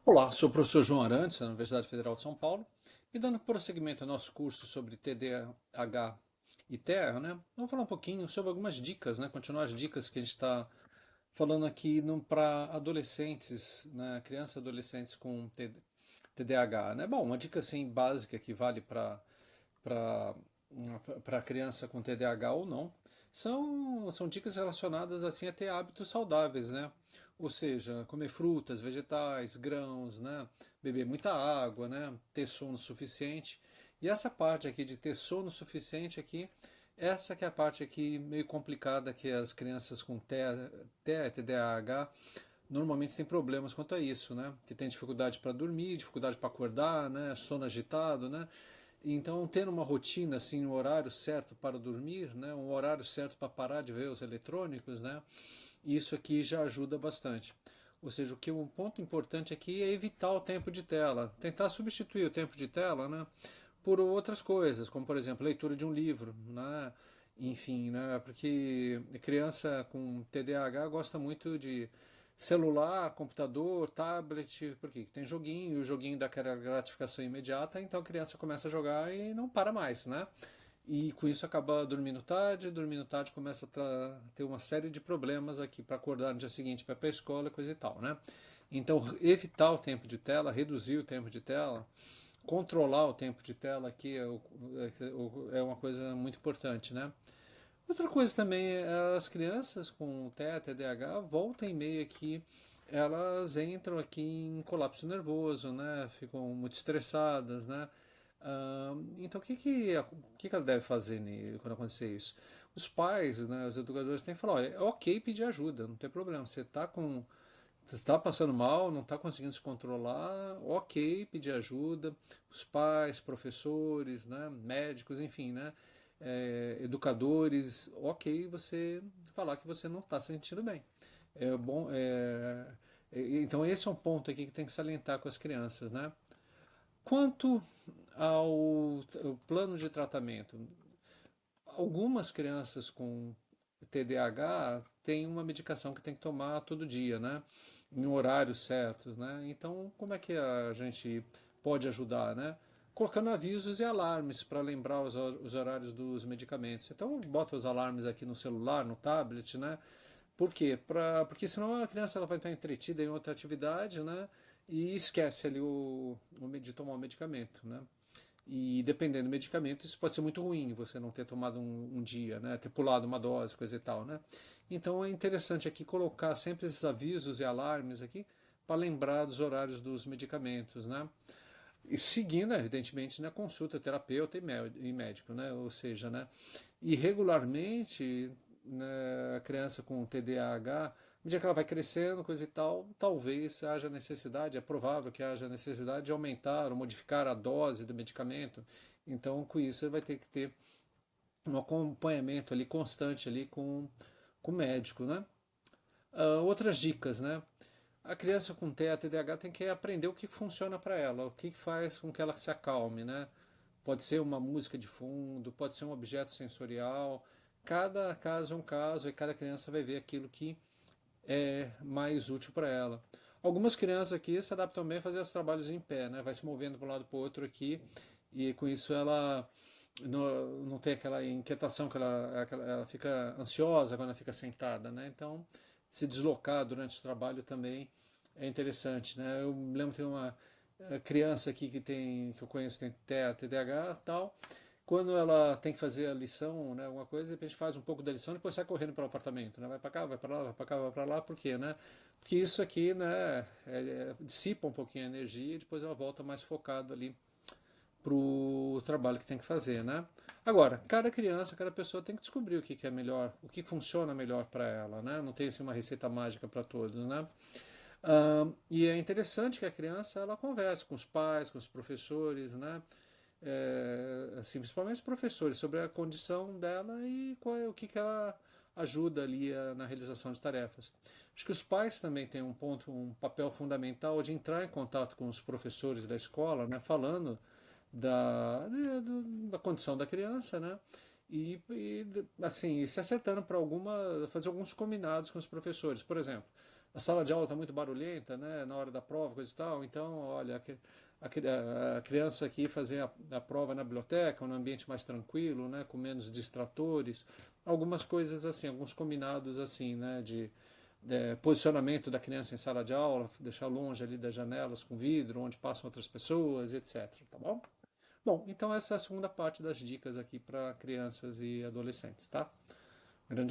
Olá, sou o professor João Arantes, da Universidade Federal de São Paulo, e dando prosseguimento ao nosso curso sobre TDAH e TEA, né? Vamos falar um pouquinho sobre algumas dicas, né? Continuar as dicas que a gente está falando aqui para adolescentes, né? Crianças e adolescentes com TDAH, né? Bom, uma dica assim básica que vale para para criança com TDAH ou não, são dicas relacionadas assim a ter hábitos saudáveis, né? Ou seja, comer frutas, vegetais, grãos, né? Beber muita água, né? Ter sono suficiente. E essa parte aqui de ter sono suficiente aqui, essa que é a parte aqui meio complicada que as crianças com TDAH normalmente têm problemas quanto a isso, né? Que tem dificuldade para dormir, dificuldade para acordar, né? Sono agitado, né? Então, tendo uma rotina, assim, um horário certo para dormir, né, um horário certo para parar de ver os eletrônicos, né, isso aqui já ajuda bastante. Ou seja, o ponto importante aqui é evitar o tempo de tela, tentar substituir o tempo de tela, né, por outras coisas, como por exemplo, leitura de um livro, né, enfim, né, porque criança com TDAH gosta muito de celular, computador, tablet, porque tem joguinho, e o joguinho dá aquela gratificação imediata, então a criança começa a jogar e não para mais, né? E com isso acaba dormindo tarde começa a ter uma série de problemas aqui para acordar no dia seguinte para ir para a escola, coisa e tal, né? Então, evitar o tempo de tela, reduzir o tempo de tela, controlar o tempo de tela aqui é uma coisa muito importante, né? Outra coisa também é as crianças com TEA, TDAH, volta e meia aqui, elas entram aqui em colapso nervoso, né? Ficam muito estressadas, né? Então, o que ela deve fazer quando acontecer isso? Os pais, né, os educadores têm que falar, olha, é ok pedir ajuda, não tem problema. Você está passando mal, não está conseguindo se controlar, ok, pedir ajuda. Os pais, professores, né, médicos, enfim, né, educadores, ok, você falar que você não está se sentindo bem. É bom, então esse é um ponto aqui que tem que salientar com as crianças, né? Quanto ao plano de tratamento, algumas crianças com TDAH têm uma medicação que tem que tomar todo dia, né? Em horários certos, né? Então, como é que a gente pode ajudar, né? Colocando avisos e alarmes para lembrar os horários dos medicamentos. Então, bota os alarmes aqui no celular, no tablet, né? Por quê? Porque senão a criança ela vai estar entretida em outra atividade, né? E esquece ali de tomar o medicamento, né? E dependendo do medicamento, isso pode ser muito ruim, você não ter tomado um dia, né? Ter pulado uma dose, coisa e tal, né? Então é interessante aqui colocar sempre esses avisos e alarmes aqui para lembrar dos horários dos medicamentos, né? E seguindo, evidentemente, na consulta terapeuta e médico, né? Ou seja, né? E regularmente, né, a criança com TDAH, à medida que ela vai crescendo, coisa e tal, talvez haja necessidade, é provável que haja necessidade de aumentar ou modificar a dose do medicamento. Então, com isso, ele vai ter que ter um acompanhamento ali constante ali com o médico, né? Outras dicas, né? A criança com TDAH tem que aprender o que funciona para ela, o que faz com que ela se acalme, né? Pode ser uma música de fundo, pode ser um objeto sensorial. Cada caso é um caso e cada criança vai ver aquilo que é mais útil para ela. Algumas crianças aqui se adaptam bem a fazer os trabalhos em pé, né? Vai se movendo para um lado para o outro aqui e com isso ela não tem aquela inquietação que ela fica ansiosa quando ela fica sentada, né? Então, se deslocar durante o trabalho também é interessante, né? Eu me lembro que tem uma criança aqui que eu conheço tem TDAH e tal. Quando ela tem que fazer a lição, né, alguma coisa, de repente faz um pouco da lição e depois sai correndo para o apartamento, né? Vai para cá, vai para lá, vai para cá, vai para lá, por quê, né? Porque isso aqui, né, dissipa um pouquinho a energia e depois ela volta mais focada ali pro trabalho que tem que fazer, né? Agora, cada criança, cada pessoa tem que descobrir o que, que é melhor, o que funciona melhor para ela, né? Não tem assim uma receita mágica para todos, né? E é interessante que a criança ela converse com os pais, com os professores, né? Assim, principalmente os professores, sobre a condição dela e o que ela ajuda ali na realização de tarefas. Acho que os pais também têm um papel fundamental de entrar em contato com os professores da escola, né, falando da condição da criança, né, assim, se acertando para fazer alguns combinados com os professores. Por exemplo, a sala de aula está muito barulhenta, né, na hora da prova, coisa e tal, então, olha, a criança aqui fazer a prova na biblioteca, num ambiente mais tranquilo, né, com menos distratores, algumas coisas assim, alguns combinados assim, né, de posicionamento da criança em sala de aula, deixar longe ali das janelas com vidro, onde passam outras pessoas, etc, tá bom? Bom, então essa é a segunda parte das dicas aqui para crianças e adolescentes, tá? Grande abraço.